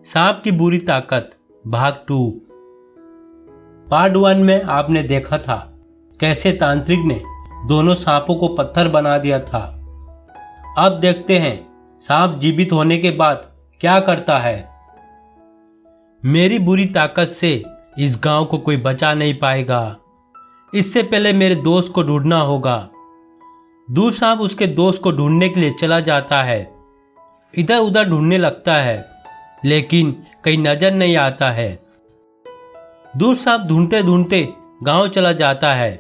सांप की बुरी ताकत भाग 2। पार्ट 1 में आपने देखा था कैसे तांत्रिक ने दोनों सांपों को पत्थर बना दिया था। अब देखते हैं सांप जीवित होने के बाद क्या करता है। मेरी बुरी ताकत से इस गांव को कोई बचा नहीं पाएगा। इससे पहले मेरे दोस्त को ढूंढना होगा। दूर सांप उसके दोस्त को ढूंढने के लिए चला जाता है। इधर उधर ढूंढने लगता है लेकिन कहीं नजर नहीं आता है। दूर सांप ढूंढते ढूंढते गांव चला जाता है।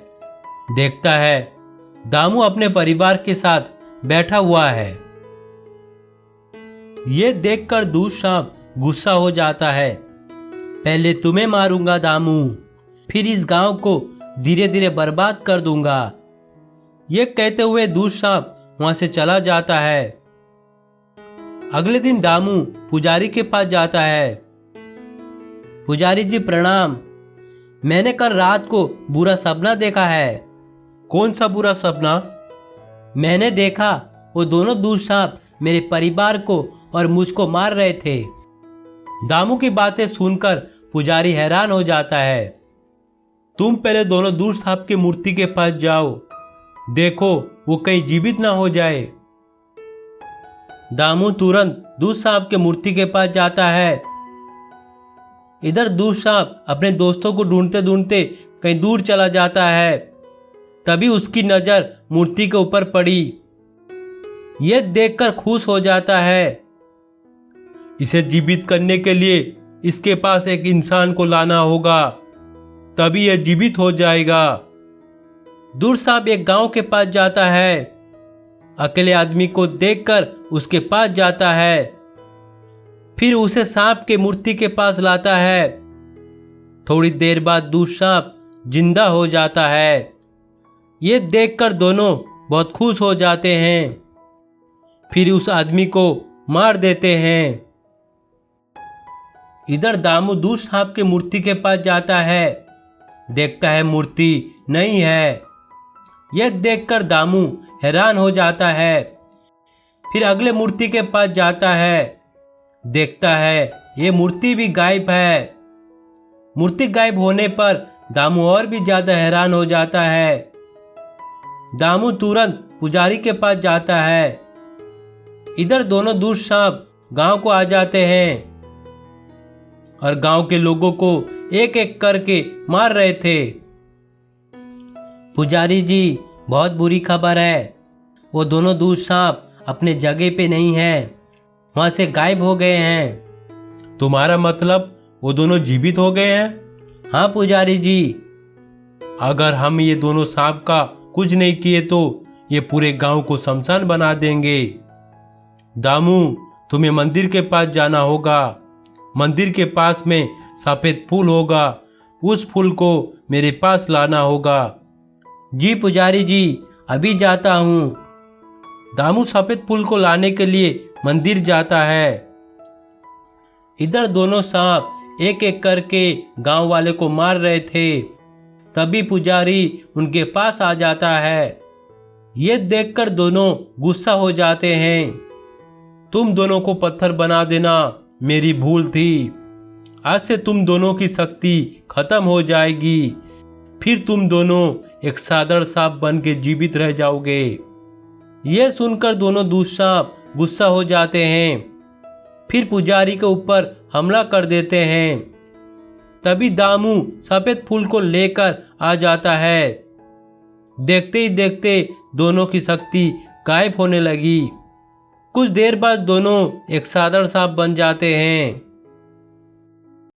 देखता है दामू अपने परिवार के साथ बैठा हुआ है। यह देखकर दूर सांप गुस्सा हो जाता है। पहले तुम्हें मारूंगा दामू, फिर इस गांव को धीरे धीरे बर्बाद कर दूंगा। यह कहते हुए दूर सांप वहां से चला जाता है। अगले दिन दामू पुजारी के पास जाता है। पुजारी जी प्रणाम, मैंने कल रात को बुरा सपना देखा है। कौन सा बुरा सपना? मैंने देखा वो दोनों दूर सांप मेरे परिवार को और मुझको मार रहे थे। दामू की बातें सुनकर पुजारी हैरान हो जाता है। तुम पहले दोनों दूर सांप की मूर्ति के पास जाओ, देखो वो कहीं जीवित ना हो जाए। दामू तुरंत दूर सांप के मूर्ति के पास जाता है। इधर दूर सांप अपने दोस्तों को ढूंढते ढूंढते कहीं दूर चला जाता है। तभी उसकी नजर मूर्ति के ऊपर पड़ी। यह देखकर खुश हो जाता है। इसे जीवित करने के लिए इसके पास एक इंसान को लाना होगा, तभी यह जीवित हो जाएगा। दूर सांप एक गांव के पास जाता है। अकेले आदमी को देखकर उसके पास जाता है, फिर उसे सांप के मूर्ति के पास लाता है। थोड़ी देर बाद दूर सांप जिंदा हो जाता है। यह देखकर दोनों बहुत खुश हो जाते हैं, फिर उस आदमी को मार देते हैं। इधर दामू दूर सांप के मूर्ति के पास जाता है। देखता है मूर्ति नहीं है। यह देखकर दामू हैरान हो जाता है। फिर अगले मूर्ति के पास जाता है। देखता है यह मूर्ति भी गायब है। मूर्ति गायब होने पर दामू और भी ज्यादा हैरान हो जाता है। दामू तुरंत पुजारी के पास जाता है। इधर दोनों दूर सांप गांव को आ जाते हैं और गांव के लोगों को एक एक करके मार रहे थे। पुजारी जी, बहुत बुरी खबर है। वो दोनों दूर सांप अपने जगह पे नहीं है, वहां से गायब हो गए हैं। तुम्हारा मतलब वो दोनों जीवित हो गए हैं? हाँ पुजारी जी। अगर हम ये दोनों सांप का कुछ नहीं किए तो ये पूरे गांव को शमशान बना देंगे। दामू, तुम्हें मंदिर के पास जाना होगा। मंदिर के पास में सफेद फूल होगा, उस फूल को मेरे पास लाना होगा। जी पुजारी जी, अभी जाता हूं। दामू सफेद फूल को लाने के लिए मंदिर जाता है। इधर दोनों सांप एक एक करके गांव वाले को मार रहे थे। तभी पुजारी उनके पास आ जाता है। यह देखकर दोनों गुस्सा हो जाते हैं। तुम दोनों को पत्थर बना देना मेरी भूल थी। आज से तुम दोनों की शक्ति खत्म हो जाएगी, फिर तुम दोनों एक साधारण सांप बन के जीवित रह जाओगे। यह सुनकर दोनों दूर सांप गुस्सा हो जाते हैं, फिर पुजारी के ऊपर हमला कर देते हैं। तभी दामू सफेद फूल को लेकर आ जाता है। देखते ही देखते दोनों की शक्ति गायब होने लगी। कुछ देर बाद दोनों एक साधारण सांप बन जाते हैं।